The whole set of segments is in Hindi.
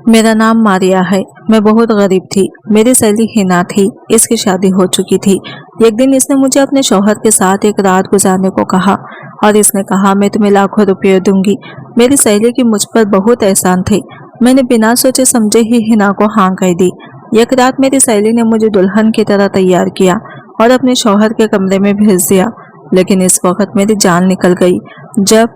मेरा नाम मारिया है। मैं बहुत गरीब थी। मेरी सहेली हिना थी। इसकी शादी हो चुकी थी। एक दिन इसने मुझे अपने शौहर के साथ एक रात गुजारने को कहा और इसने कहा मैं तुम्हें लाखों रुपये दूंगी। मेरी सहेली की मुझ पर बहुत एहसान थे। मैंने बिना सोचे समझे ही हिना को हाँ कह दी। एक रात मेरी सहेली ने मुझे दुल्हन की तरह तैयार किया और अपने शौहर के कमरे में भेज दिया। लेकिन इस वक्त मेरी जान निकल गई। जब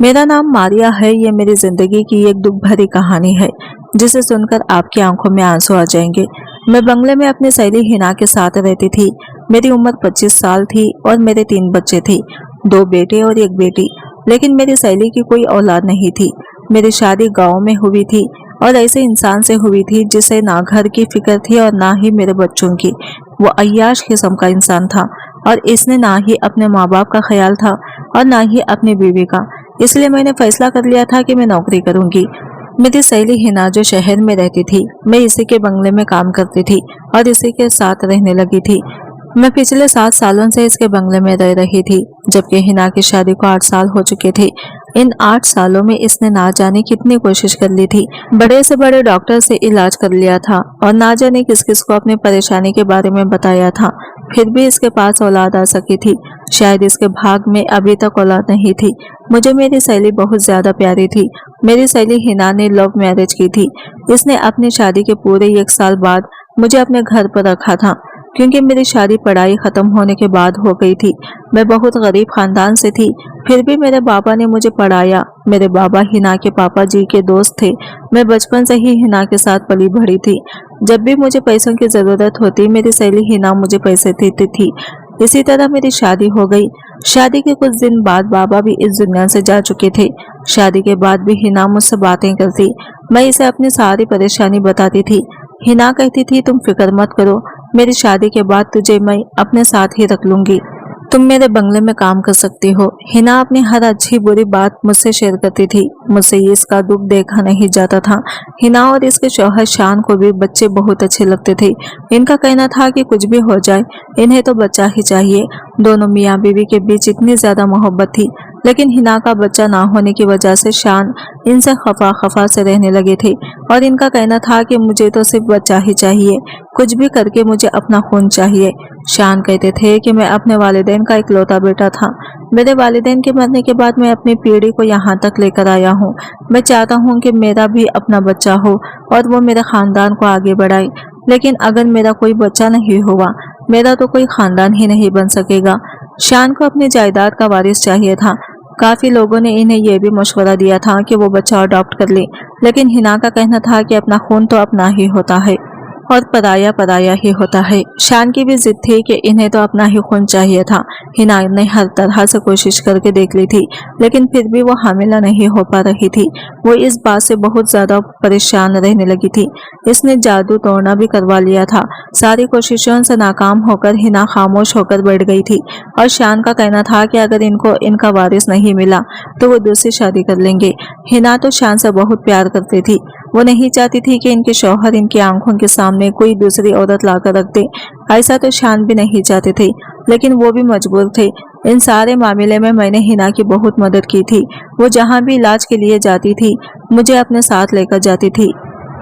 मेरा नाम मारिया है। ये मेरी जिंदगी की एक दुख भरी कहानी है जिसे सुनकर आपकी आंखों में आंसू आ जाएंगे। मैं बंगले में अपनी सहेली हिना के साथ रहती थी। मेरी उम्र 25 साल थी और मेरे 3 बच्चे थे, 2 बेटे और 1 बेटी। लेकिन मेरी सहेली की कोई औलाद नहीं थी। मेरी शादी गांव में हुई थी और ऐसे इंसान से हुई थी जिसे ना घर की फिक्र थी और ना ही मेरे बच्चों की। वो अय्याश किस्म का इंसान था और इसने ना ही अपने माँ बाप का ख्याल था और ना ही अपनी बीवी का। इसलिए मैंने फैसला कर लिया था कि मैं नौकरी करूंगी। मेरी सहेली हिना जो शहर में रहती थी, मैं इसी के बंगले में काम करती थी और इसी के साथ रहने लगी थी। मैं पिछले 7 सालों से इसके बंगले में रह रही थी, जबकि हिना की शादी को 8 साल हो चुके थे। इन 8 सालों में इसने ना जाने कितनी कोशिश कर ली थी। बड़े से बड़े डॉक्टर से इलाज कर लिया था और ना जाने किस किस को अपनी परेशानी के बारे में बताया था। फिर भी इसके पास औलाद आ सकी थी। शायद इसके भाग में अभी तक औलाद नहीं थी। मुझे मेरी सहेली बहुत ज्यादा प्यारी थी। मेरी सहेली हिना ने लव मैरिज की थी। इसने अपनी शादी के पूरे 1 साल बाद मुझे अपने घर पर रखा था, क्योंकि मेरी शादी पढ़ाई खत्म होने के बाद हो गई थी। मैं बहुत गरीब खानदान से थी, फिर भी मेरे बाबा ने मुझे पढ़ाया। मेरे बाबा हिना के पापा जी के दोस्त थे। मैं बचपन से ही हिना के साथ पली बढ़ी थी। जब भी मुझे पैसों की जरूरत होती, मेरी सहेली हिना मुझे पैसे देती थी। इसी तरह मेरी शादी हो गई। शादी के कुछ दिन बाद बाबा भी इस दुनिया से जा चुके थे। शादी के बाद भी हिना मुझसे बातें करती। मैं इसे अपनी सारी परेशानी बताती थी। हिना कहती थी तुम फिक्र मत करो, मेरी शादी के बाद तुझे मैं अपने साथ ही रख लूंगी। तुम मेरे बंगले में काम कर सकती हो। हिना अपनी हर अच्छी बुरी बात मुझसे शेयर करती थी। मुझसे इसका दुख देखा नहीं जाता था। हिना और इसके शौहर शान को भी बच्चे बहुत अच्छे लगते थे। इनका कहना था कि कुछ भी हो जाए, इन्हें तो बच्चा ही चाहिए। दोनों मियाँ बीवी के बीच इतनी ज्यादा मोहब्बत थी, लेकिन हिना का बच्चा ना होने की वजह से शान इनसे खफा खफा से रहने लगे थे और इनका कहना था कि मुझे तो सिर्फ बच्चा ही चाहिए, कुछ भी करके मुझे अपना खून चाहिए। शान कहते थे कि मैं अपने वालिदैन का इकलौता बेटा था। मेरे वालिदैन के मरने के बाद मैं अपनी पीढ़ी को यहाँ तक लेकर आया हूँ। मैं चाहता हूँ कि मेरा भी अपना बच्चा हो और वो मेरे खानदान को आगे बढ़ाए। लेकिन अगर मेरा कोई बच्चा नहीं हुआ, मेरा तो कोई खानदान ही नहीं बन सकेगा। शान को अपनी जायदाद का वारिस चाहिए था। काफी लोगों ने इन्हें यह भी मशवरा दिया था कि वो बच्चा अडॉप्ट कर ले, लेकिन हिना का कहना था कि अपना खून तो अपना ही होता है और पराया पराया ही होता है। शान की भी जिद थी कि इन्हें तो अपना ही खून चाहिए था। हिना ने हर तरह से कोशिश करके देख ली थी, लेकिन फिर भी वो हामिला नहीं हो पा रही थी। वो इस बात से बहुत ज्यादा परेशान रहने लगी थी। इसने जादू टोना भी करवा लिया था। सारी कोशिशों से नाकाम होकर हिना खामोश होकर बैठ गई थी और शान का कहना था कि अगर इनको इनका वारिस नहीं मिला तो वो दूसरी शादी कर लेंगे। हिना तो शान से बहुत प्यार करती थी। वो नहीं चाहती थी कि इनके शौहर इनकी आंखों के सामने कोई दूसरी औरत लाकर रख दे। ऐसा तो शान भी नहीं चाहते थे, लेकिन वो भी मजबूर थे। इन सारे मामले में मैंने हिना की बहुत मदद की थी। वो जहाँ भी इलाज के लिए जाती थी, मुझे अपने साथ लेकर जाती थी।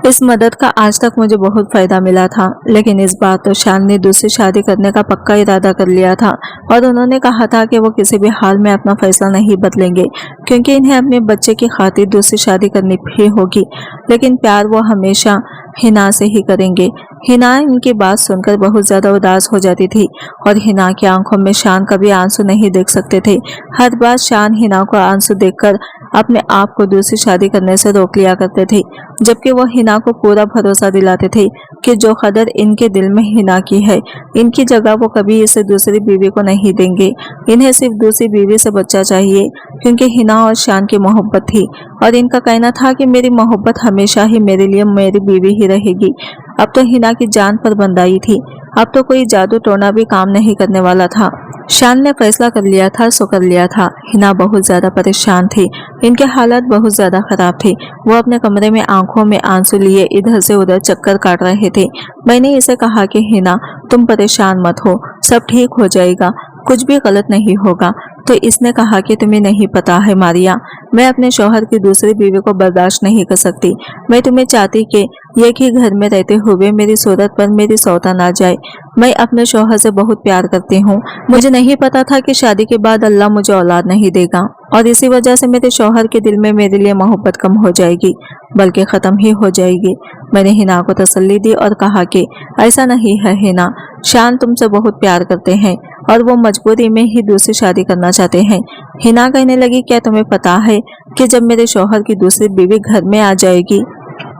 इस मदद का आज तक मुझे बहुत फायदा मिला था। लेकिन इस बार तो शान ने दूसरी शादी करने का पक्का इरादा कर लिया था और उन्होंने कहा था कि वो किसी भी हाल में अपना फैसला नहीं बदलेंगे, क्योंकि इन्हें अपने बच्चे की खातिर दूसरी शादी करनी भी होगी। लेकिन प्यार वो हमेशा हिना से ही करेंगे। हिना इनकी बात सुनकर बहुत ज्यादा उदास हो जाती थी और हिना की आंखों में शान कभी आंसू नहीं देख सकते थे। हर बार शान हिना को आंसू देखकर अपने आप को दूसरी शादी करने से रोक लिया करते थे, जबकि वो हिना को पूरा भरोसा दिलाते थे कि जो कदर इनके दिल में हिना की है, इनकी जगह वो कभी इसे दूसरी बीवी को नहीं देंगे। इन्हें सिर्फ दूसरी बीवी से बच्चा चाहिए, क्योंकि हिना और शान की मोहब्बत थी और इनका कहना था कि मेरी मोहब्बत हमेशा ही मेरे लिए मेरी बीवी ही रहेगी। अब तो हिना की जान पर बंधाई थी। अब तो कोई जादू टोना भी काम नहीं करने वाला था। शान ने फैसला कर लिया था सो कर लिया था। हिना बहुत ज्यादा परेशान थी। इनके हालात बहुत ज्यादा खराब थे। वो अपने कमरे में आंखों में आंसू लिए इधर से उधर चक्कर काट रहे थे। मैंने इसे कहा कि हिना तुम परेशान मत हो, सब ठीक हो जाएगा, कुछ भी गलत नहीं होगा। तो इसने कहा कि तुम्हें नहीं पता है मारिया, मैं अपने शौहर की दूसरी बीवी को बर्दाश्त नहीं कर सकती। मैं तुम्हें चाहती कि एक ही घर में रहते हुए मेरी सूरत पर मेरी सौतन आ जाए। मैं अपने शौहर से बहुत प्यार करती हूँ। मुझे नहीं पता था कि शादी के बाद अल्लाह मुझे औलाद नहीं देगा और इसी वजह से मेरे शौहर के दिल में मेरे लिए मोहब्बत कम हो जाएगी, बल्कि ख़त्म ही हो जाएगी। मैंने हिना को तसल्ली दी और कहा कि ऐसा नहीं है हिना, शान तुमसे बहुत प्यार करते हैं और वो मजबूरी में ही दूसरी शादी करना चाहते हैं। हिना कहने लगी, क्या तुम्हें पता है कि जब मेरे शौहर की दूसरी बीवी घर में आ जाएगी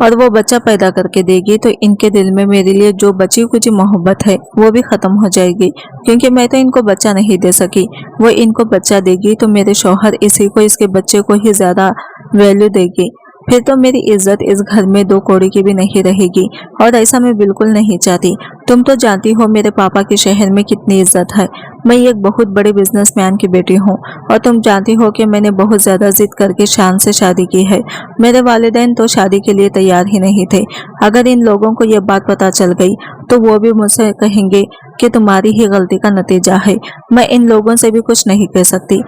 और वो बच्चा पैदा करके देगी तो इनके दिल में मेरे लिए जो बची कुछ मोहब्बत है वो भी खत्म हो जाएगी, क्योंकि मैं तो इनको बच्चा नहीं दे सकी। वो इनको बच्चा देगी तो मेरे शौहर इसी को, इसके बच्चे को ही ज्यादा वैल्यू देगी। फिर तो मेरी इज्जत इस घर में दो कौड़ी की भी नहीं रहेगी और ऐसा मैं बिल्कुल नहीं चाहती। तुम तो जानती हो मेरे पापा के शहर में कितनी इज्जत है। मैं एक बहुत बड़े बिजनेसमैन की बेटी हूँ और तुम जानती हो कि मैंने बहुत ज्यादा जिद करके शान से शादी की है। मेरे वालिदैन तो शादी के लिए तैयार ही नहीं थे। अगर इन लोगों को यह बात पता चल गई तो वो भी मुझसे कहेंगे कि तुम्हारी ही गलती का नतीजा है। मैं इन लोगों से भी कुछ नहीं कह सकती।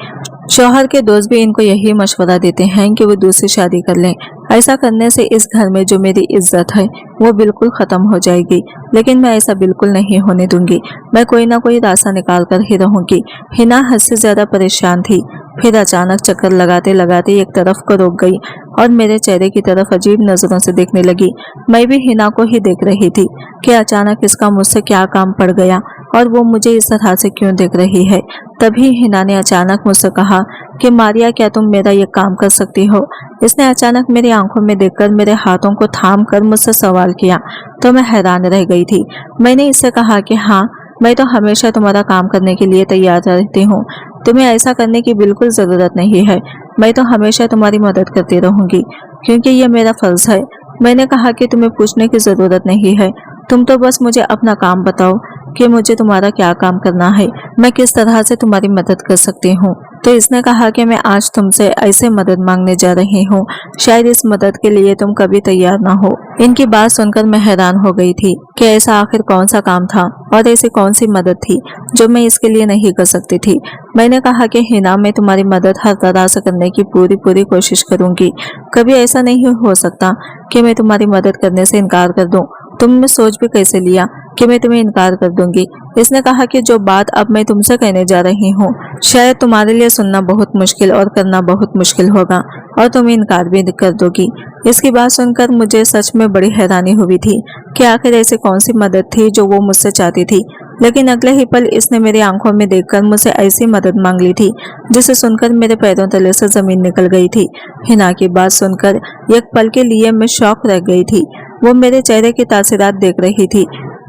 शौहर के दोस्त भी इनको यही मशवरा देते हैं कि वो दूसरी शादी कर लें। ऐसा करने से इस घर में जो मेरी इज्जत है वो बिल्कुल खत्म हो जाएगी, लेकिन मैं ऐसा बिल्कुल नहीं होने दूंगी। मैं कोई ना कोई रास्ता निकाल कर ही रहूंगी। हिना हद से ज्यादा परेशान थी। फिर अचानक चक्कर लगाते लगाते एक तरफ को रुक गई और मेरे चेहरे की तरफ अजीब नजरों से देखने लगी। मैं भी हिना को ही देख रही थी कि अचानक इसका मुझसे क्या काम पड़ गया और वो मुझे इस तरह से क्यों देख रही है। तभी हिना ने अचानक मुझसे कहा कि मारिया, क्या तुम मेरा ये काम कर सकती हो? इसने अचानक मेरी आंखों में देखकर मेरे हाथों को थाम कर मुझसे सवाल किया तो मैं हैरान रह गई थी। मैंने इससे कहा कि हाँ, मैं तो हमेशा तुम्हारा काम करने के लिए तैयार रहती हूँ। तुम्हें ऐसा करने की बिल्कुल ज़रूरत नहीं है। मैं तो हमेशा तुम्हारी मदद करती रहूंगी, क्योंकि ये मेरा फर्ज है। मैंने कहा कि तुम्हें पूछने की ज़रूरत नहीं है, तुम तो बस मुझे अपना काम बताओ कि मुझे तुम्हारा क्या काम करना है, मैं किस तरह से तुम्हारी मदद कर सकती हूँ। तो इसने कहा कि मैं आज तुमसे ऐसे मदद मांगने जा रही हूँ, शायद इस मदद के लिए तुम कभी तैयार ना हो। इनकी बात सुनकर मैं हैरान हो गई थी कि ऐसा आखिर कौन सा काम था और ऐसी कौन सी मदद थी जो मैं इसके लिए नहीं कर सकती थी। मैंने कहा कि हिना, मैं तुम्हारी मदद हर तरह से करने की पूरी कोशिश करूंगी। कभी ऐसा नहीं हो सकता कि मैं तुम्हारी मदद करने से इनकार कर दूं। तुमने सोच भी कैसे लिया कि मैं तुम्हें इनकार कर दूंगी? इसने कहा कि जो बात अब मैं तुमसे कहने जा रही हूँ शायद तुम्हारे लिए सुनना बहुत मुश्किल और करना बहुत मुश्किल होगा और तुम इनकार भी कर दोगी। इसकी बात सुनकर मुझे सच में बड़ी हैरानी हुई थी कि आखिर ऐसी कौन सी मदद थी जो वो मुझसे चाहती थी। लेकिन अगले ही पल इसने मेरी आंखों में देखकर मुझसे ऐसी मदद मांग ली थी जिसे सुनकर मेरे पैरों तले से जमीन निकल गई थी। हिना की बात सुनकर एक पल के लिए मैं शॉक रह गई थी। वो मेरे चेहरे की तासीरात देख रही थी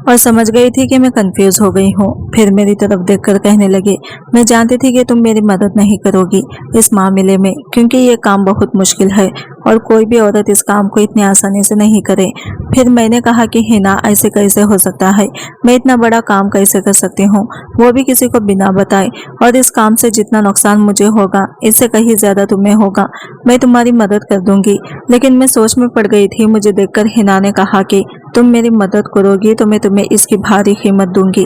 और समझ गई थी कि मैं कंफ्यूज हो गई हूँ। फिर मेरी तरफ देखकर कहने लगे, मैं जानती थी कि तुम मेरी मदद नहीं करोगी इस मामले में, क्योंकि ये काम बहुत मुश्किल है और कोई भी औरत इस काम को इतनी आसानी से नहीं करे। फिर मैंने कहा कि हिना, ऐसे कैसे हो सकता है? मैं इतना बड़ा काम कैसे कर सकती हूँ, वो भी किसी को बिना बताए? और इस काम से जितना नुकसान मुझे होगा इससे कहीं ज्यादा तुम्हें होगा। मैं तुम्हारी मदद कर दूंगी। लेकिन मैं सोच में पड़ गई थी। मुझे देखकर हिना ने कहा कि तुम मेरी मदद करोगी तो मैं तुम्हें इसकी भारी कीमत दूंगी।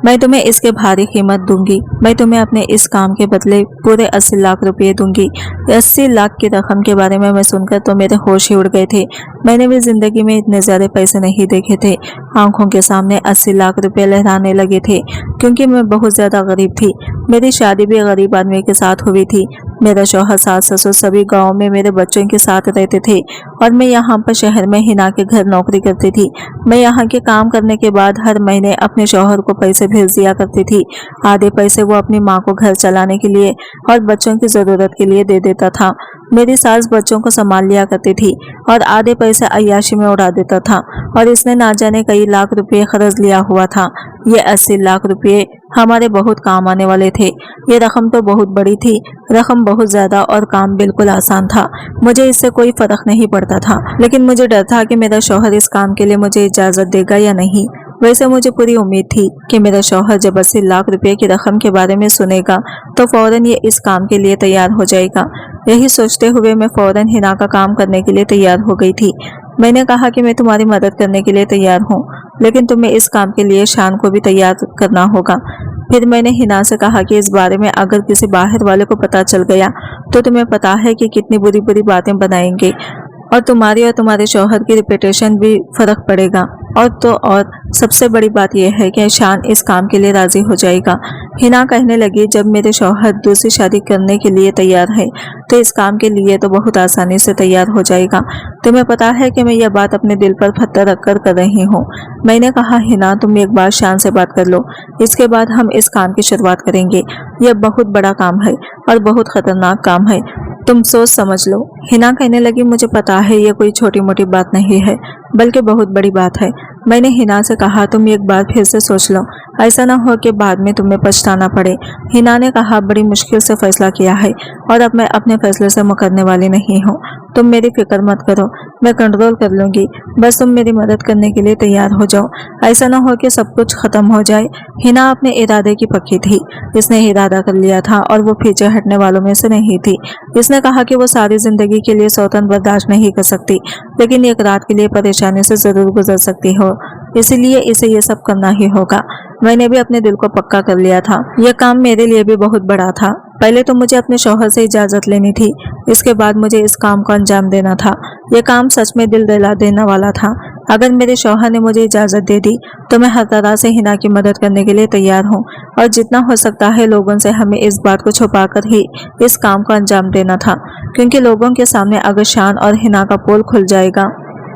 मैं तुम्हें इसके भारी कीमत दूंगी। मैं तुम्हें अपने इस काम के बदले पूरे 80 लाख रुपए दूंगी। 80 लाख की रकम के बारे में मैं सुनकर तो मेरे होश ही उड़ गए थे। मैंने भी जिंदगी में इतने ज्यादा पैसे नहीं देखे थे। आंखों के सामने 80 लाख रुपए लहराने लगे थे, क्योंकि मैं बहुत ज्यादा गरीब थी। मेरी शादी भी गरीब आदमी के साथ हुई थी। मेरा शौहर, सास ससुर सभी गाँव में मेरे बच्चों के साथ रहते थे और मैं यहाँ पर शहर में हिना के घर नौकरी करती थी। मैं यहाँ के काम करने के बाद हर महीने अपने शौहर को पैसे भेज दिया करती थी। आधे पैसे वो अपनी माँ को घर चलाने के लिए और बच्चों की जरूरत के लिए दे देता था। मेरी सास बच्चों को संभाल लिया करती थी और आधे पैसे अय्याशी में उड़ा देता था और इसने ना जाने कई लाख रुपए कर्ज लिया हुआ था। ये 80 लाख रुपए हमारे बहुत काम आने वाले थे। ये रकम तो बहुत बड़ी थी, रकम बहुत ज्यादा और काम बिल्कुल आसान था। मुझे इससे कोई फर्क नहीं पड़ता था, लेकिन मुझे डर था कि मेरा शौहर इस काम के लिए मुझे इजाजत देगा या नहीं। वैसे मुझे पूरी उम्मीद थी कि मेरा शौहर जब 80 लाख रुपए की रकम के बारे में सुनेगा तो फौरन ये इस काम के लिए तैयार हो जाएगा। यही सोचते हुए मैं फौरन हिना का काम करने के लिए तैयार हो गई थी। मैंने कहा कि मैं तुम्हारी मदद करने के लिए तैयार हूँ लेकिन तुम्हें इस काम के लिए शान को भी तैयार करना होगा। फिर मैंने हिना से कहा कि इस बारे में अगर किसी बाहर वाले को पता चल गया तो तुम्हें पता है कि कितनी बुरी बुरी बातें बनाएंगे और तुम्हारी और तुम्हारे शौहर की रिपुटेशन भी फर्क पड़ेगा। और सबसे बड़ी बात यह है कि शान इस काम के लिए राजी हो जाएगा। हिना कहने लगी, जब मेरे शौहर दूसरी शादी करने के लिए तैयार है तो इस काम के लिए तो बहुत आसानी से तैयार हो जाएगा। तुम्हें पता है कि मैं यह बात अपने दिल पर पत्थर रखकर कर रही हूँ। मैंने कहा, हिना तुम एक बार शान से बात कर लो, इसके बाद हम इस काम की शुरुआत करेंगे। यह बहुत बड़ा काम है और बहुत खतरनाक काम है, तुम सोच समझ लो। हिना कहने लगी, मुझे पता है यह कोई छोटी मोटी बात नहीं है बल्कि बहुत बड़ी बात है। मैंने हिना से कहा, तुम एक बार फिर से सोच लो, ऐसा ना हो कि बाद में तुम्हें पछताना पड़े। हिना ने कहा, बड़ी मुश्किल से फैसला किया है और अब मैं अपने फैसले से मुकरने वाली नहीं हूँ। तुम मेरी फिक्र मत करो, मैं कंट्रोल कर लूंगी, बस तुम मेरी मदद करने के लिए तैयार हो जाओ। ऐसा ना हो कि सब कुछ खत्म हो जाए। हिना अपने इरादे की पक्की थी, इसने इरादा कर लिया था और वो पीछे हटने वालों में से नहीं थी। इसने कहा कि वो सारी जिंदगी के लिए सौतन बर्दाश्त नहीं कर सकती, लेकिन एक रात के लिए परेशानी से जरूर गुजर सकती हो, इसलिए इसे ये सब करना ही होगा। मैंने भी अपने दिल को पक्का कर लिया था। यह काम मेरे लिए भी बहुत बड़ा था। पहले तो मुझे अपने शौहर से इजाजत लेनी थी, इसके बाद मुझे इस काम को अंजाम देना था। यह काम सच में दिल दहला देने वाला था। अगर मेरे शौहर ने मुझे इजाजत दे दी तो मैं हर तरह से हिना की मदद करने के लिए तैयार हूँ और जितना हो सकता है लोगों से हमें इस बात को छुपाकर ही इस काम को अंजाम देना था, क्योंकि लोगों के सामने अगर शान और हिना का पोल खुल जाएगा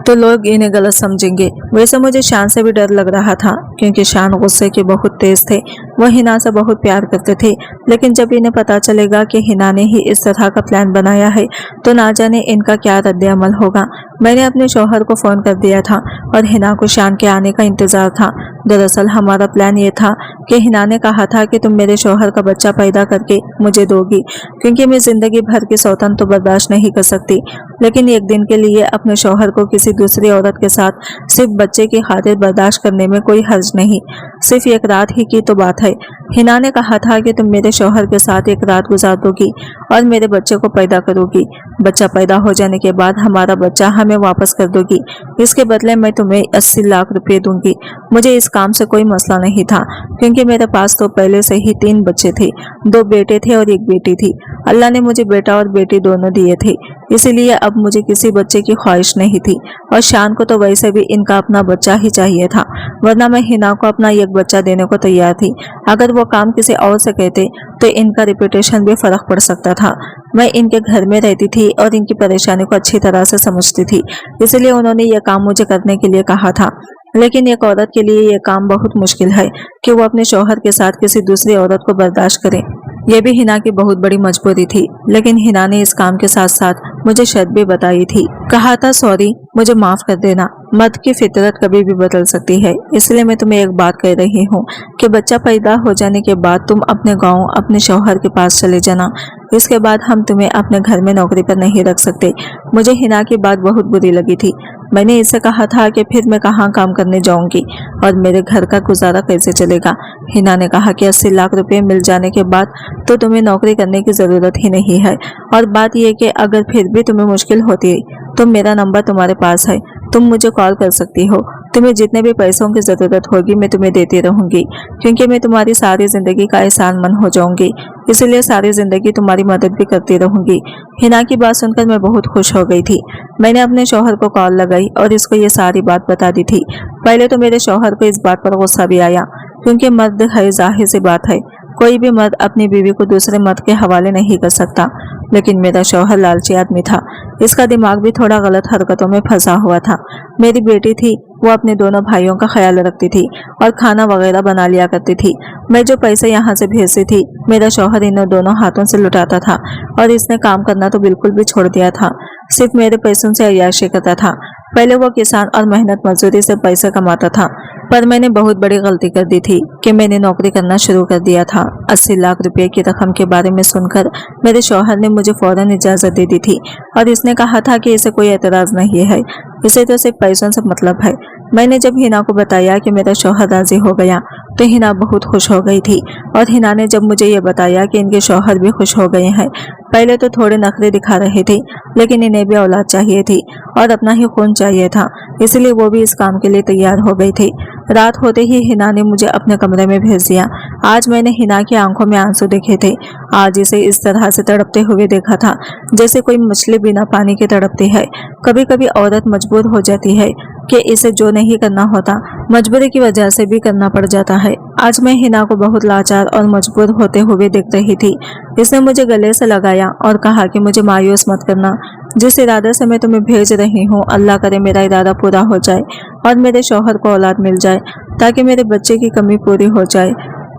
तो लोग इन्हें गलत समझेंगे। वैसे मुझे शान से भी डर लग रहा था, क्योंकि शान गुस्से के बहुत तेज थे। वह हिना से बहुत प्यार करते थे, लेकिन जब इन्हें पता चलेगा कि हिना ने ही इस तरह का प्लान बनाया है तो ना जाने इनका क्या रद्द-ए-अमल होगा। मैंने अपने शौहर को फोन कर दिया था और हिना को शान के आने का इंतजार था। दरअसल हमारा प्लान ये था कि हिना ने कहा था कि तुम मेरे शौहर का बच्चा पैदा करके मुझे दोगी, क्योंकि मैं जिंदगी भर की सौतन तो बर्दाश्त नहीं कर सकती, लेकिन एक दिन के लिए अपने शौहर को किसी दूसरी औरत के साथ सिर्फ बच्चे की खातिर बर्दाश्त करने में कोई हर्ज नहीं। सिर्फ एक रात ही की तो बात है। हिना ने कहा था कि तुम मेरे शौहर के साथ एक रात गुजार दोगी और मेरे बच्चे को पैदा करोगी। बच्चा पैदा हो जाने के बाद हमारा बच्चा हमें वापस कर दोगी। इसके बदले मैं तुम्हें 80 लाख रुपए दूंगी। मुझे इस काम से कोई मसला नहीं था, क्योंकि मेरे पास तो पहले से ही 3 बच्चे थे, 2 बेटे थे और 1 बेटी थी। अल्लाह ने मुझे बेटा और बेटी दोनों दिए थे, इसीलिए अब मुझे किसी बच्चे की ख्वाहिश नहीं थी। और शान को तो वैसे भी इनका अपना बच्चा ही चाहिए था, वरना मैं हिना को अपना एक बच्चा देने को तैयार थी। अगर वो काम किसी और से कहते तो इनका रिपुटेशन भी फर्क पड़ सकता था। मैं इनके घर में रहती थी और इनकी परेशानी को अच्छी तरह से समझती थी, इसलिए उन्होंने यह काम मुझे करने के लिए कहा था। लेकिन एक औरत के लिए यह काम बहुत मुश्किल है कि वो अपने शौहर के साथ किसी दूसरी औरत को बर्दाश्त करे। यह भी हिना की बहुत बड़ी मजबूरी थी, लेकिन हिना ने इस काम के साथ साथ मुझे शर्त भी बताई थी। कहा था, सॉरी, मुझे माफ कर देना, मर्द की फितरत कभी भी बदल सकती है, इसलिए मैं तुम्हें एक बात कह रही हूँ कि बच्चा पैदा हो जाने के बाद तुम अपने गाँव अपने शौहर के पास चले जाना। इसके बाद हम तुम्हें अपने घर में नौकरी पर नहीं रख सकते। मुझे हिना की बात बहुत बुरी लगी थी। मैंने इससे कहा था कि फिर मैं कहाँ काम करने जाऊंगी और मेरे घर का गुजारा कैसे चलेगा। हिना ने कहा कि 80 लाख रुपए मिल जाने के बाद तो तुम्हें नौकरी करने की ज़रूरत ही नहीं है, और बात यह कि अगर फिर भी तुम्हें मुश्किल होती है तो मेरा नंबर तुम्हारे पास है, तुम मुझे कॉल कर सकती हो। तुम्हें जितने भी पैसों की ज़रूरत होगी मैं तुम्हें देती रहूंगी, क्योंकि मैं तुम्हारी सारी ज़िंदगी का एहसानमंद हो जाऊंगी, इसलिए सारी ज़िंदगी तुम्हारी मदद भी करती रहूंगी। हिना की बात सुनकर मैं बहुत खुश हो गई थी। मैंने अपने शौहर को कॉल लगाई और इसको ये सारी बात बता दी थी। पहले तो मेरे शौहर को इस बात पर गुस्सा भी आया, क्योंकि मर्द है, जाहिर सी बात है, कोई भी मर्द अपनी बीवी को दूसरे मर्द के हवाले नहीं कर सकता। लेकिन मेरा शौहर लालची आदमी था, इसका दिमाग भी थोड़ा गलत हरकतों में फंसा हुआ था। मेरी बेटी थी, वो अपने दोनों भाइयों का ख्याल रखती थी और खाना वगैरह बना लिया करती थी। मैं जो पैसे यहाँ से भेजती थी मेरा शौहर इन्हें दोनों हाथों से लुटाता था, और इसने काम करना तो बिल्कुल भी छोड़ दिया था, सिर्फ मेरे पैसों से अय्याशी करता था। पहले वो किसान और मेहनत मजदूरी से पैसे कमाता था, पर मैंने बहुत बड़ी गलती कर दी थी कि मैंने नौकरी करना शुरू कर दिया था। 80 लाख रुपए की रकम के बारे में सुनकर मेरे शौहर ने मुझे फौरन इजाजत दे दी थी और इसने कहा था कि इसे कोई एतराज नहीं है, इसे तो सिर्फ पैसों से मतलब है। मैंने जब हिना को बताया कि मेरा शौहर राजी हो गया तो हिना बहुत खुश हो गई थी। और हिना ने जब मुझे ये बताया कि इनके शौहर भी खुश हो गए हैं, पहले तो थोड़े नखरे दिखा रहे थे, लेकिन इन्हें भी औलाद चाहिए थी और अपना ही खून चाहिए था, इसलिए वो भी इस काम के लिए तैयार हो गई थी। रात होते ही हिना ने मुझे अपने कमरे में भेज दिया। आज मैंने हिना की आंखों में आंसू देखे थे। आज इसे इस तरह से तड़पते हुए देखा था जैसे कोई मछली बिना पानी के तड़पती है। कभी कभी औरत मजबूर हो जाती है कि इसे जो नहीं करना होता मजबूरी की वजह से भी करना पड़ जाता है। आज मैं हिना को बहुत लाचार और मजबूर होते हुए देख रही थी। इसने मुझे गले से लगाया और कहा कि मुझे मायूस मत करना। जिस इरादे से मैं तुम्हें भेज रही हूँ, अल्लाह करे मेरा इरादा पूरा हो जाए और मेरे शौहर को औलाद मिल जाए ताकि मेरे बच्चे की कमी पूरी हो जाए।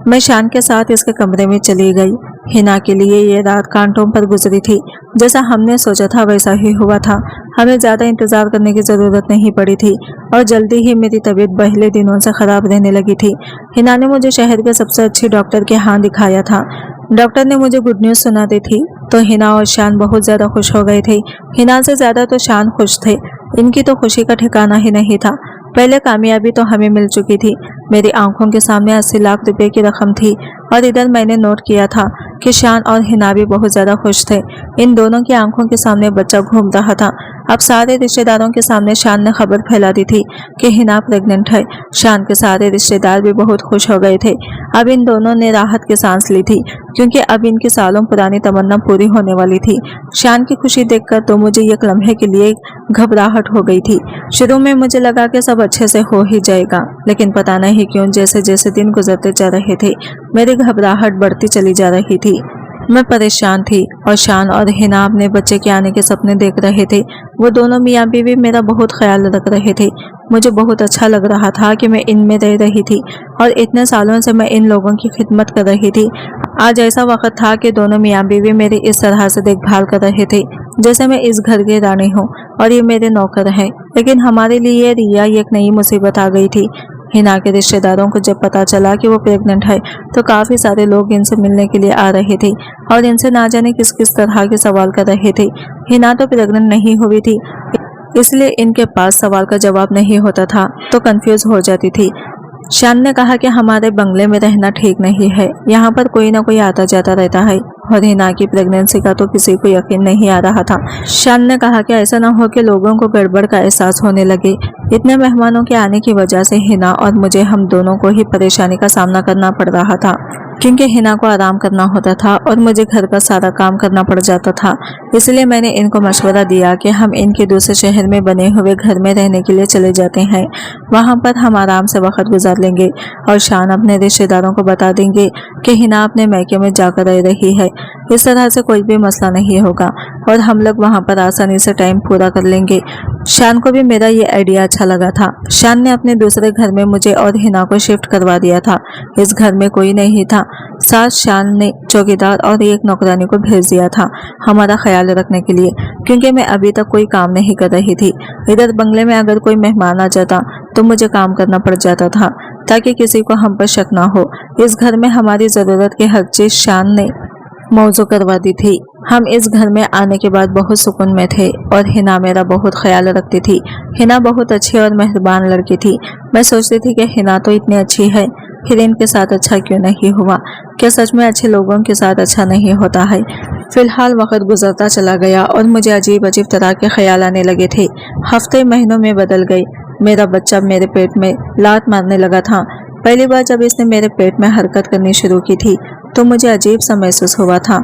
मैं शान के साथ इसके कमरे में चली गई। हिना के लिए ये रात कांटों पर गुजरी थी। जैसा हमने सोचा था वैसा ही हुआ था। हमें ज्यादा इंतजार करने की जरूरत नहीं पड़ी थी और जल्दी ही मेरी तबीयत पहले दिनों से खराब रहने लगी थी। हिना ने मुझे शहर के सबसे अच्छे डॉक्टर के यहाँ दिखाया था। डॉक्टर ने मुझे गुड न्यूज सुना दी थी तो हिना और शान बहुत ज्यादा खुश हो गए थे। हिना से ज्यादा तो शान खुश थे। इनकी तो खुशी का ठिकाना ही नहीं था। पहले कामयाबी तो हमें मिल चुकी थी। मेरी आंखों के सामने 80 लाख रुपए की रकम थी और इधर मैंने नोट किया था कि शान और हिना भी बहुत ज्यादा खुश थे। इन दोनों की आंखों के सामने बच्चा घूम रहा था। अब सारे रिश्तेदारों के सामने शान ने खबर फैला दी थी कि हिना प्रेग्नेंट है। शान के सारे रिश्तेदार भी बहुत खुश हो गए थे। अब इन दोनों ने राहत की सांस ली थी क्योंकि अब इनकी सालों पुरानी तमन्ना पूरी होने वाली थी। शान की खुशी देखकर तो मुझे एक लम्हे के लिए घबराहट हो गई थी। शुरू में मुझे लगा कि सब अच्छे से हो ही जाएगा, लेकिन पता नहीं क्यों जैसे जैसे दिन गुजरते जा रहे थे मेरी घबराहट बढ़ती चली जा रही थी। मैं परेशान थी और शान और हिना अपने बच्चे के आने के सपने देख रहे थे। वो दोनों मियाँ बीवी मेरा बहुत ख्याल रख रहे थे। मुझे बहुत अच्छा लग रहा था कि मैं इनमें रह रही थी और इतने सालों से मैं इन लोगों की खिदमत कर रही थी। आज ऐसा वक्त था कि दोनों मियाँ बीवी मेरी इस तरह से देखभाल कर रहे थे जैसे मैं इस घर की रानी हूँ और ये मेरे नौकर हैं। लेकिन हमारे लिए रिया एक नई मुसीबत आ गई थी। हिना के रिश्तेदारों को जब पता चला कि वो प्रेग्नेंट है तो काफी सारे लोग इनसे मिलने के लिए आ रहे थे और इनसे ना जाने किस किस तरह के सवाल कर रहे थे। हिना तो प्रेग्नेंट नहीं हुई थी, इसलिए इनके पास सवाल का जवाब नहीं होता था तो कंफ्यूज हो जाती थी। शान ने कहा कि हमारे बंगले में रहना ठीक नहीं है, यहाँ पर कोई ना कोई आता जाता रहता है और हिना की प्रेगनेंसी का तो किसी को यकीन नहीं आ रहा था। शान ने कहा कि ऐसा ना हो कि लोगों को गड़बड़ का एहसास होने लगे। इतने मेहमानों के आने की वजह से हिना और मुझे हम दोनों को ही परेशानी का सामना करना पड़ रहा था क्योंकि हिना को आराम करना होता था और मुझे घर का सारा काम करना पड़ जाता था। इसलिए मैंने इनको मशवरा दिया कि हम इनके दूसरे शहर में बने हुए घर में रहने के लिए चले जाते हैं। वहां पर हम आराम से वक्त गुजार लेंगे और शान अपने रिश्तेदारों को बता देंगे कि हिना अपने मैके में जाकर रह रही है। इस तरह से कोई भी मसला नहीं होगा और हम लोग वहां पर आसानी से टाइम पूरा कर लेंगे। शान को भी मेरा ये आइडिया अच्छा लगा था। शान ने अपने दूसरे घर में मुझे और हिना को शिफ्ट करवा दिया था। इस घर में कोई नहीं था। साथ शान ने चौकीदार और एक नौकरानी को भेज दिया था हमारा ख्याल रखने के लिए, क्योंकि मैं अभी तक कोई काम नहीं कर रही थी। इधर बंगले में अगर कोई मेहमान आ जाता तो मुझे काम करना पड़ जाता था ताकि किसी को हम पर शक ना हो। इस घर में हमारी जरूरत की हर चीज शान ने मौजू करवा दी थी। हम इस घर में आने के बाद बहुत सुकून में थे और हिना मेरा बहुत ख्याल रखती थी। हिना बहुत अच्छी और मेहरबान लड़की थी। मैं सोचती थी कि हिना तो इतनी अच्छी है, फिर इनके साथ अच्छा क्यों नहीं हुआ? क्या सच में अच्छे लोगों के साथ अच्छा नहीं होता है? फिलहाल वक्त गुजरता चला गया और मुझे अजीब अजीब तरह के ख्याल आने लगे थे। हफ्ते महीनों में बदल गई। मेरा बच्चा मेरे पेट में लात मारने लगा था। पहली बार जब इसने मेरे पेट में हरकत करनी शुरू की थी तो मुझे अजीब सा महसूस हुआ था।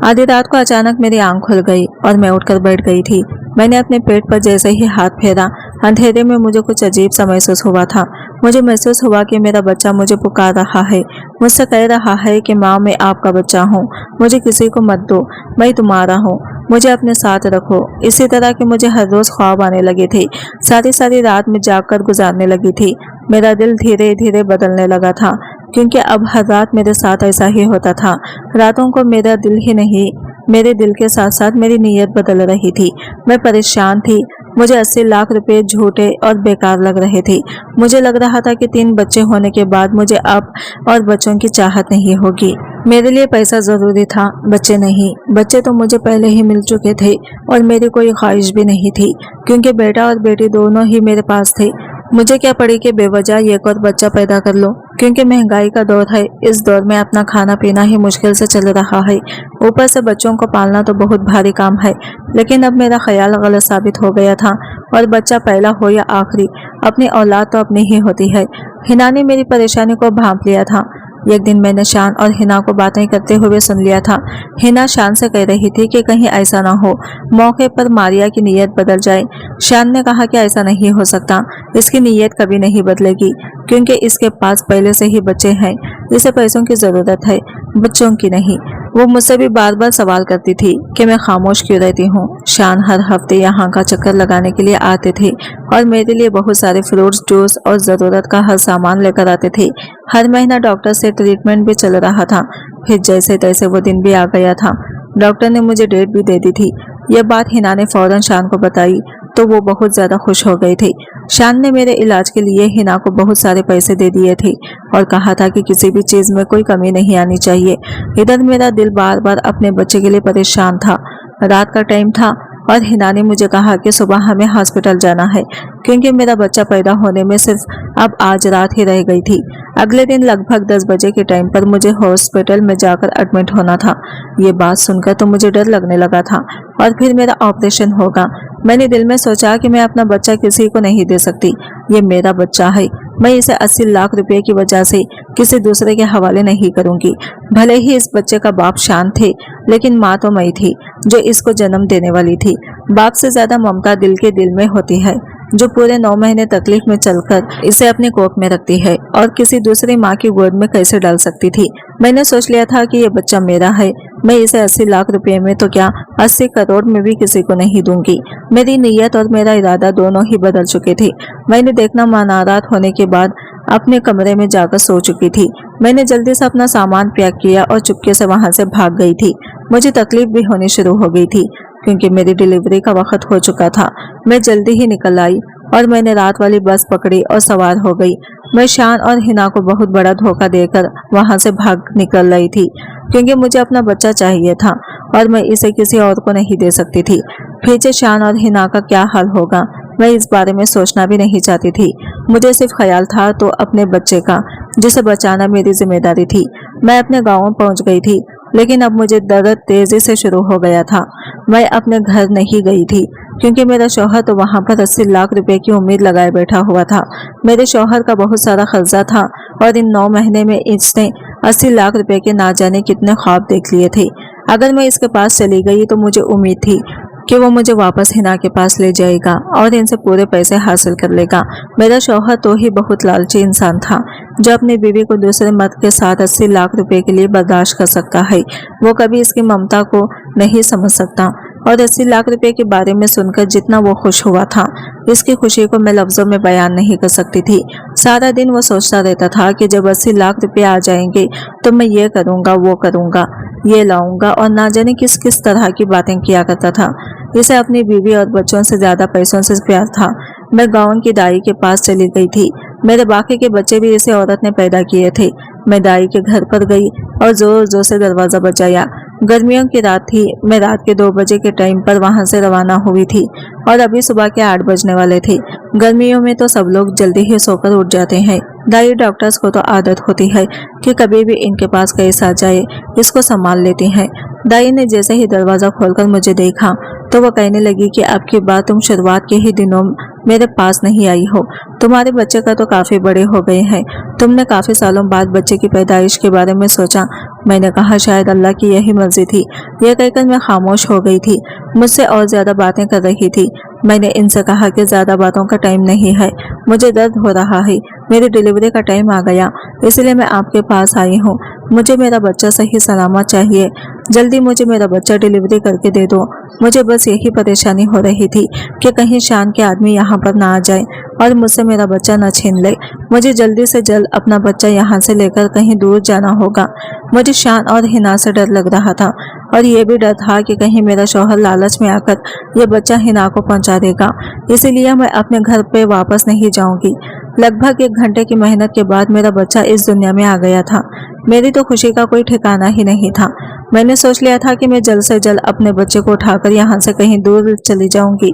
आधी रात को अचानक मेरी आंख खुल गई और मैं उठकर बैठ गई थी। मैंने अपने पेट पर जैसे ही हाथ फेरा, अंधेरे में मुझे कुछ अजीब सा महसूस हुआ था। मुझे महसूस हुआ कि मेरा बच्चा मुझे पुकार रहा है, मुझसे कह रहा है कि माँ मैं आपका बच्चा हूँ, मुझे किसी को मत दो, मैं तुम्हारा हूँ, मुझे अपने साथ रखो। इसी तरह के मुझे हर रोज ख्वाब आने लगे थे। सारी सारी रात में जागकर गुजारने लगी थी। मेरा दिल धीरे धीरे बदलने लगा था क्योंकि अब हर रात मेरे साथ ऐसा ही होता था। रातों को मेरा दिल ही नहीं, मेरे दिल के साथ साथ मेरी नीयत बदल रही थी। मैं परेशान थी। मुझे 80 लाख रुपए झूठे और बेकार लग रहे थे। मुझे लग रहा था कि 3 बच्चे होने के बाद मुझे अब और बच्चों की चाहत नहीं होगी। मेरे लिए पैसा जरूरी था, बच्चे नहीं। बच्चे तो मुझे पहले ही मिल चुके थे और मेरी कोई ख्वाहिश भी नहीं थी क्योंकि बेटा और बेटी दोनों ही मेरे पास थे। मुझे क्या पड़ी कि बेवजह एक और बच्चा पैदा कर लो, क्योंकि महंगाई का दौर है। इस दौर में अपना खाना पीना ही मुश्किल से चल रहा है, ऊपर से बच्चों को पालना तो बहुत भारी काम है। लेकिन अब मेरा ख्याल गलत साबित हो गया था, और बच्चा पहला हो या आखिरी, अपनी औलाद तो अपनी ही होती है। हिना ने मेरी परेशानी को भांप लिया था। एक दिन मैंने शान और हिना को बातें करते हुए सुन लिया था। हिना शान से कह रही थी कि कहीं ऐसा ना हो मौके पर मारिया की नीयत बदल जाए। शान ने कहा कि ऐसा नहीं हो सकता, इसकी नीयत कभी नहीं बदलेगी, क्योंकि इसके पास पहले से ही बच्चे हैं। इसे पैसों की जरूरत है, बच्चों की नहीं। वो मुझसे भी बार बार सवाल करती थी कि मैं खामोश क्यों रहती हूँ। शान हर हफ्ते यहाँ का चक्कर लगाने के लिए आते थे और मेरे लिए बहुत सारे फ्रूट्स, जूस और ज़रूरत का हर सामान लेकर आते थे। हर महीना डॉक्टर से ट्रीटमेंट भी चल रहा था। फिर जैसे तैसे वो दिन भी आ गया था। डॉक्टर ने मुझे डेट भी दे दी थी। यह बात हिना ने फौरन शान को बताई तो वो बहुत ज़्यादा खुश हो गई थी। शान ने मेरे इलाज के लिए हिना को बहुत सारे पैसे दे दिए थे और कहा था कि किसी भी चीज़ में कोई कमी नहीं आनी चाहिए। इधर मेरा दिल बार बार अपने बच्चे के लिए परेशान था। रात का टाइम था और हिना ने मुझे कहा कि सुबह हमें हॉस्पिटल जाना है, क्योंकि मेरा बच्चा पैदा होने में सिर्फ अब आज रात ही रह गई थी। अगले दिन लगभग 10 बजे के टाइम पर मुझे हॉस्पिटल में जाकर एडमिट होना था। ये बात सुनकर तो मुझे डर लगने लगा था, और फिर मेरा ऑपरेशन होगा। मैंने दिल में सोचा कि मैं अपना बच्चा किसी को नहीं दे सकती। ये मेरा बच्चा है, मैं इसे 80 लाख रुपए की वजह से किसी दूसरे के हवाले नहीं करूंगी। भले ही इस बच्चे का बाप शान थे, लेकिन माँ तो मैं थी जो इसको जन्म देने वाली थी। बाप से ज्यादा ममता दिल के दिल में होती है, जो पूरे 9 महीने तकलीफ में चलकर इसे अपने कोख में रखती है और किसी दूसरी माँ की गोद में कैसे डाल सकती थी। मैंने सोच लिया था कि ये बच्चा मेरा है। मैं इसे 80 लाख रुपए में तो क्या 80 करोड़ में भी किसी को नहीं दूंगी। मेरी नीयत और मेरा इरादा दोनों ही बदल चुके थे। मैंने देखना मनारात होने के बाद अपने कमरे में जाकर सो चुकी थी। मैंने जल्दी से अपना सामान पैक किया और चुपके से वहां से भाग गई थी। मुझे तकलीफ भी होनी शुरू हो गई थी, क्योंकि मेरी डिलीवरी का वक्त हो चुका था। मैं जल्दी ही निकल आई और मैंने रात वाली बस पकड़ी और सवार हो गई। मैं शान और हिना को बहुत बड़ा धोखा देकर वहां से भाग निकल रही थी, क्योंकि मुझे अपना बच्चा चाहिए था और मैं इसे किसी और को नहीं दे सकती थी। पीछे शान और हिना का क्या हाल होगा, मैं इस बारे में सोचना भी नहीं चाहती थी। मुझे सिर्फ ख्याल था तो अपने बच्चे का, जिसे बचाना मेरी जिम्मेदारी थी। मैं अपने गाँव पहुंच गई थी, लेकिन अब मुझे दर्द तेजी से शुरू हो गया था। मैं अपने घर नहीं गई थी, क्योंकि मेरा शौहर तो वहां पर 80 लाख रुपए की उम्मीद लगाए बैठा हुआ था। मेरे शौहर का बहुत सारा खर्चा था और इन 9 महीने में इसने 80 लाख रुपए के ना जाने कितने ख्वाब देख लिए थे। अगर मैं इसके पास चली गई तो मुझे उम्मीद थी कि वो मुझे वापस हिना के पास ले जाएगा और इनसे पूरे पैसे हासिल कर लेगा। मेरा शौहर तो ही बहुत लालची इंसान था, जो अपनी बीवी को दूसरे मर्द के साथ 80 लाख रुपए के लिए बर्दाश्त कर सकता है। वो कभी इसकी ममता को नहीं समझ सकता, और 80 लाख रुपए के बारे में सुनकर जितना वो खुश हुआ था, इसकी खुशी को मैं लफ्जों में बयान नहीं कर सकती थी। सारा दिन वो सोचता रहता था कि जब 80 लाख रुपए आ जाएंगे तो मैं ये करूँगा, वो करूँगा, ये लाऊंगा, और ना जाने किस किस तरह की बातें किया करता था। इसे अपनी बीवी और बच्चों से ज्यादा पैसों से प्यार था। मैं गांव की दाई के पास चली गई थी। मेरे बाकी के बच्चे भी इसे औरत ने पैदा किए थे। मैं दाई के घर पर गई और जोर जोर से दरवाजा बजाया। गर्मियों की रात थी। मैं रात के 2 बजे के टाइम पर वहां से रवाना हुई थी और अभी सुबह के 8 बजने वाले थे। गर्मियों में तो सब लोग जल्दी ही सोकर उठ जाते हैं। दाई डॉक्टर्स को तो आदत होती है कि कभी भी इनके पास केस आ जाए, इसको संभाल लेती हैं। दाई ने जैसे ही दरवाजा खोलकर मुझे देखा तो वो कहने लगी कि अब की बात तुम शुरुआत के ही दिनों मेरे पास नहीं आई हो। तुम्हारे बच्चे का तो काफी बड़े हो गए हैं। तुमने काफी सालों बाद बच्चे की पैदाइश के बारे में सोचा। मैंने कहा शायद अल्लाह की यही मर्जी थी। यह कहकर मैं खामोश हो गई थी। मुझसे और ज्यादा बातें कर रही थी। मैंने इनसे कहा कि ज्यादा बातों का टाइम नहीं है, मुझे दर्द हो रहा है, मेरी डिलीवरी का टाइम आ गया, इसलिए मैं आपके पास आई हूँ। मुझे मेरा बच्चा सही सलामत चाहिए। जल्दी मुझे मेरा बच्चा डिलीवरी करके दे दो। मुझे बस यही परेशानी हो रही थी कि कहीं शान के आदमी यहाँ पर ना आ जाए और मुझसे मेरा बच्चा न छीन ले। मुझे जल्दी से जल्द अपना बच्चा यहाँ से लेकर कहीं दूर जाना होगा। मुझे शान और हिना से डर लग रहा था, और ये भी डर था कि कहीं मेरा शौहर लालच में आकर ये बच्चा हिना को पहुंचा देगा। इसीलिए मैं अपने घर पे वापस नहीं जाऊंगी। लगभग 1 घंटे की मेहनत के बाद मेरा बच्चा इस दुनिया में आ गया था। मेरी तो खुशी का कोई ठिकाना ही नहीं था। मैंने सोच लिया था कि मैं जल्द से जल्द अपने बच्चे को उठाकर यहाँ से कहीं दूर चली जाऊंगी।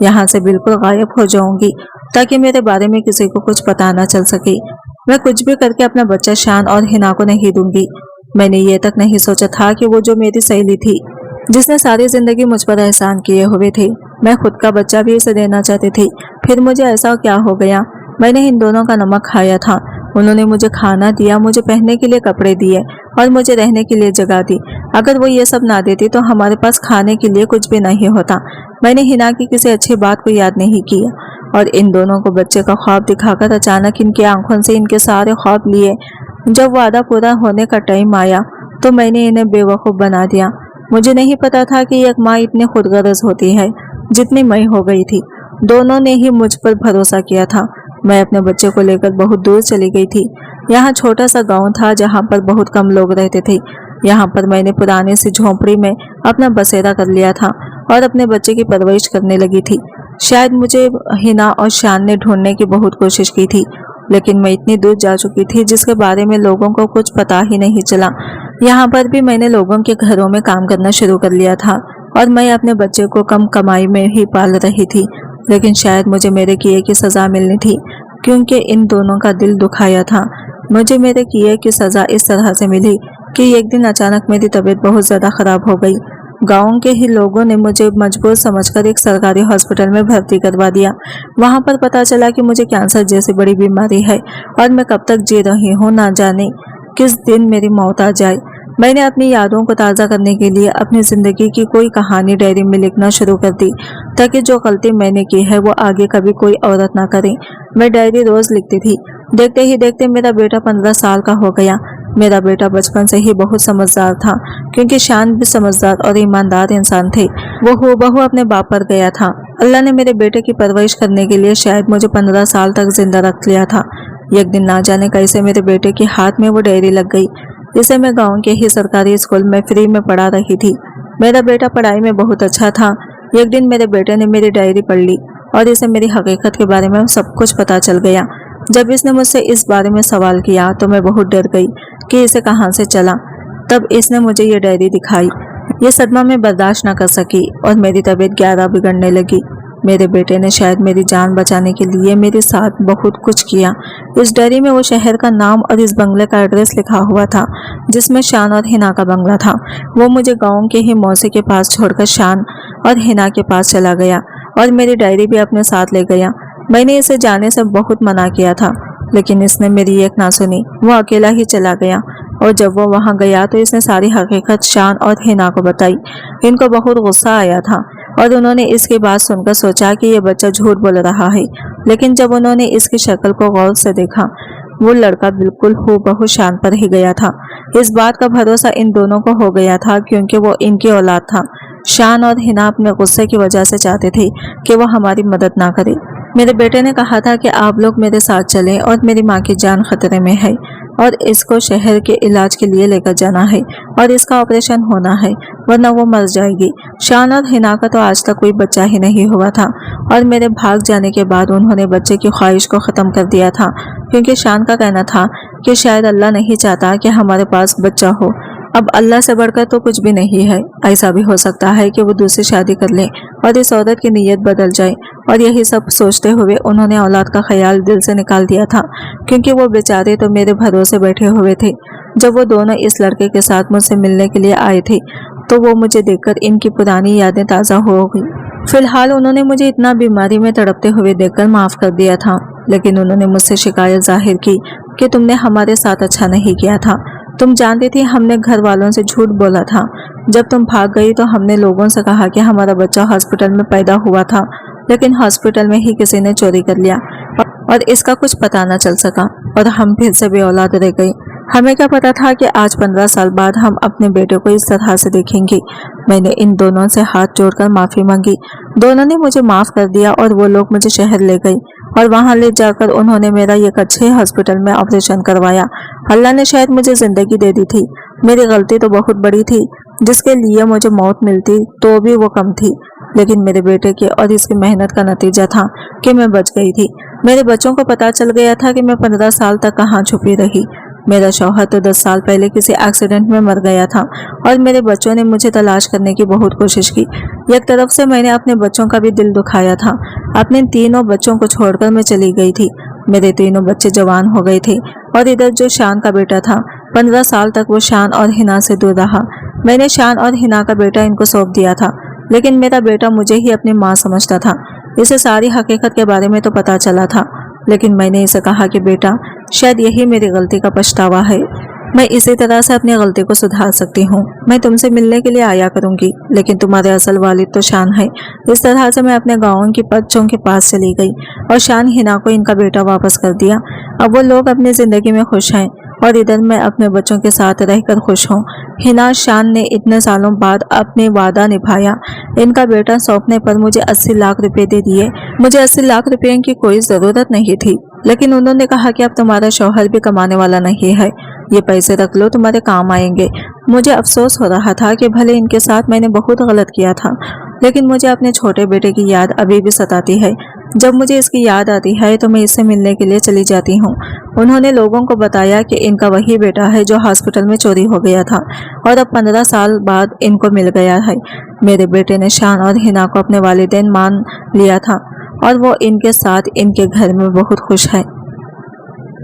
यहाँ से बिल्कुल गायब हो जाऊंगी ताकि मेरे बारे में किसी को कुछ पता ना चल सके। मैं कुछ भी करके अपना बच्चा शान और हिना को नहीं दूंगी। मैंने ये तक नहीं सोचा था कि वो जो मेरी सहेली थी जिसने सारी जिंदगी मुझ पर एहसान किए हुए थे, मैं खुद का बच्चा भी इसे देना चाहती थी। फिर मुझे ऐसा क्या हो गया? मैंने इन दोनों का नमक खाया था। उन्होंने मुझे खाना दिया, मुझे पहनने के लिए कपड़े दिए और मुझे रहने के लिए जगह दी। अगर वो ये सब ना देती तो हमारे पास खाने के लिए कुछ भी नहीं होता। मैंने हिना की किसी अच्छी बात को याद नहीं किया और इन दोनों को बच्चे का ख्वाब दिखाकर अचानक इनकी आंखों से इनके सारे ख्वाब लिए। जब वादा पूरा होने का टाइम आया तो मैंने इन्हें बेवकूफ़ बना दिया। मुझे नहीं पता था कि एक माँ इतनी खुदगर्ज होती है जितनी मैं हो गई थी। दोनों ने ही मुझ पर भरोसा किया था। मैं अपने बच्चे को लेकर बहुत दूर चली गई थी। यहाँ छोटा सा गांव था जहाँ पर बहुत कम लोग रहते थे। यहाँ पर मैंने पुरानी सी झोंपड़ी में अपना बसेरा कर लिया था और अपने बच्चे की परवरिश करने लगी थी। शायद मुझे हिना और शान ने ढूंढने की बहुत कोशिश की थी, लेकिन मैं इतनी दूर जा चुकी थी जिसके बारे में लोगों को कुछ पता ही नहीं चला। यहाँ पर भी मैंने लोगों के घरों में काम करना शुरू कर लिया था और मैं अपने बच्चे को कम कमाई में ही पाल रही थी। लेकिन शायद मुझे मेरे किए की सज़ा मिलनी थी, क्योंकि इन दोनों का दिल दुखाया था। मुझे मेरे किए की सज़ा इस तरह से मिली कि एक दिन अचानक मेरी तबीयत बहुत ज़्यादा ख़राब हो गई। गांव के ही लोगों ने मुझे मजबूर समझकर एक सरकारी हॉस्पिटल में भर्ती करवा दिया। वहां पर पता चला कि मुझे कैंसर जैसी बड़ी बीमारी है और मैं कब तक जी रही हूँ, ना जाने किस दिन मेरी मौत आ जाए। मैंने अपनी यादों को ताज़ा करने के लिए अपनी ज़िंदगी की कोई कहानी डायरी में लिखना शुरू कर दी, ताकि जो गलती मैंने की है वो आगे कभी कोई औरत ना करे। मैं डायरी रोज़ लिखती थी। देखते ही देखते मेरा बेटा 15 साल का हो गया। मेरा बेटा बचपन से ही बहुत समझदार था, क्योंकि शान भी समझदार और ईमानदार इंसान थे। वो हूबहू अपने बाप पर गया था। अल्लाह ने मेरे बेटे की परवरिश करने के लिए शायद मुझे 15 साल तक जिंदा रख लिया था। एक दिन ना जाने कैसे मेरे बेटे के हाथ में वो डायरी लग गई, जिसे मैं गांव के ही सरकारी स्कूल में फ्री में पढ़ा रही थी। मेरा बेटा पढ़ाई में बहुत अच्छा था। एक दिन मेरे बेटे ने मेरी डायरी पढ़ ली और इसे मेरी हकीकत के बारे में सब कुछ पता चल गया। जब इसने मुझसे इस बारे में सवाल किया तो मैं बहुत डर गई कि इसे कहाँ से चला। तब इसने मुझे ये डायरी दिखाई। ये सदमा मैं बर्दाश्त न कर सकी और मेरी तबीयत ग्यारह बिगड़ने लगी। मेरे बेटे ने शायद मेरी जान बचाने के लिए मेरे साथ बहुत कुछ किया। इस डायरी में वो शहर का नाम और इस बंगले का एड्रेस लिखा हुआ था, जिसमें शान और हिना का बंगला था। वो मुझे गांव के ही मौसी के पास छोड़कर शान और हिना के पास चला गया और मेरी डायरी भी अपने साथ ले गया। मैंने इसे जाने से बहुत मना किया था, लेकिन इसने मेरी एक ना सुनी। वो अकेला ही चला गया और जब वो वहां गया तो इसने सारी हकीकत शान और हिना को बताई। इनको बहुत गुस्सा आया था और उन्होंने इसकी बात सुनकर सोचा कि ये बच्चा झूठ बोल रहा है। लेकिन जब उन्होंने इसकी शक्ल को गौर से देखा, वो लड़का बिल्कुल हूबहू शान पर ही गया था। इस बात का भरोसा इन दोनों को हो गया था, क्योंकि वो इनकी औलाद था। शान और हिना अपने गुस्से की वजह से चाहते थे कि वो हमारी मदद ना करे। मेरे बेटे ने कहा था कि आप लोग मेरे साथ चलें और मेरी माँ की जान खतरे में है और इसको शहर के इलाज के लिए लेकर जाना है और इसका ऑपरेशन होना है, वरना वो मर जाएगी। शान और हिना का तो आज तक कोई बच्चा ही नहीं हुआ था और मेरे भाग जाने के बाद उन्होंने बच्चे की ख्वाहिश को ख़त्म कर दिया था, क्योंकि शान का कहना था कि शायद अल्लाह नहीं चाहता कि हमारे पास बच्चा हो। अब अल्लाह से बढ़कर तो कुछ भी नहीं है। ऐसा भी हो सकता है कि वो दूसरी शादी कर ले और इस औरत की नीयत बदल जाए। और यही सब सोचते हुए उन्होंने औलाद का ख्याल दिल से निकाल दिया था, क्योंकि वो बेचारे तो मेरे भरोसे बैठे हुए थे। जब वो दोनों इस लड़के के साथ मुझसे मिलने के लिए आए थे तो वो मुझे देखकर इनकी पुरानी यादें ताज़ा हो गई। फिलहाल उन्होंने मुझे इतना बीमारी में तड़पते हुए देखकर माफ़ कर दिया था, लेकिन उन्होंने मुझसे शिकायत जाहिर की कि तुमने हमारे साथ अच्छा नहीं किया था। तुम जानती थी हमने घर वालों से झूठ बोला था। जब तुम भाग गई तो हमने लोगों से कहा कि हमारा बच्चा हॉस्पिटल में पैदा हुआ था, लेकिन हॉस्पिटल में ही किसी ने चोरी कर लिया और इसका कुछ पता न चल सका और हम फिर से बेऔलाद रह गए। हमें क्या पता था कि आज 15 साल बाद हम अपने बेटे को इस तरह से देखेंगे। मैंने इन दोनों से हाथ जोड़कर माफ़ी मांगी। दोनों ने मुझे माफ़ कर दिया और वो लोग मुझे शहर ले गए और वहां ले जाकर उन्होंने मेरा एक अच्छे हॉस्पिटल में ऑपरेशन करवाया। अल्लाह ने शायद मुझे ज़िंदगी दे दी थी। मेरी गलती तो बहुत बड़ी थी, जिसके लिए मुझे मौत मिलती तो भी वो कम थी, लेकिन मेरे बेटे के और इसकी मेहनत का नतीजा था कि मैं बच गई थी। मेरे बच्चों को पता चल गया था कि मैं 15 साल तक कहाँ छुपी रही। मेरा शौहर तो 10 साल पहले किसी एक्सीडेंट में मर गया था और मेरे बच्चों ने मुझे तलाश करने की बहुत कोशिश की। एक तरफ से मैंने अपने बच्चों का भी दिल दुखाया था। अपने तीनों बच्चों को छोड़कर मैं चली गई थी। मेरे तीनों बच्चे जवान हो गए थे और इधर जो शान का बेटा था, 15 साल तक वो शान और हिना से दूर रहा। मैंने शान और हिना का बेटा इनको सौंप दिया था, लेकिन मेरा बेटा मुझे ही अपनी माँ समझता था। इसे सारी हकीकत के बारे में तो पता चला था, लेकिन मैंने इसे कहा कि बेटा, शायद यही मेरी गलती का पछतावा है। मैं इसी तरह से अपनी गलती को सुधार सकती हूँ। मैं तुमसे मिलने के लिए आया करूंगी, लेकिन तुम्हारे असल वालिद तो शान है। इस तरह से मैं अपने गाँव की बच्चों के पास चली गई और शान हिना को इनका बेटा वापस कर दिया। अब वो लोग अपनी जिंदगी में खुश हैं और इधर मैं अपने बच्चों के साथ रहकर खुश हूँ। हिना शान ने इतने सालों बाद अपने वादा निभाया। इनका बेटा सौंपने पर मुझे 80 लाख रुपए दे दिए। मुझे 80 लाख रुपए की कोई जरूरत नहीं थी, लेकिन उन्होंने कहा कि अब तुम्हारा शौहर भी कमाने वाला नहीं है, ये पैसे रख लो, तुम्हारे काम आएंगे। मुझे अफसोस हो रहा था कि भले इनके साथ मैंने बहुत गलत किया था, लेकिन मुझे अपने छोटे बेटे की याद अभी भी सताती है। जब मुझे इसकी याद आती है तो मैं इससे मिलने के लिए चली जाती हूँ। उन्होंने लोगों को बताया कि इनका वही बेटा है जो हॉस्पिटल में चोरी हो गया था और अब 15 साल बाद इनको मिल गया है। मेरे बेटे ने शान और हिना को अपने वालिदैन मान लिया था और वो इनके साथ इनके घर में बहुत खुश है।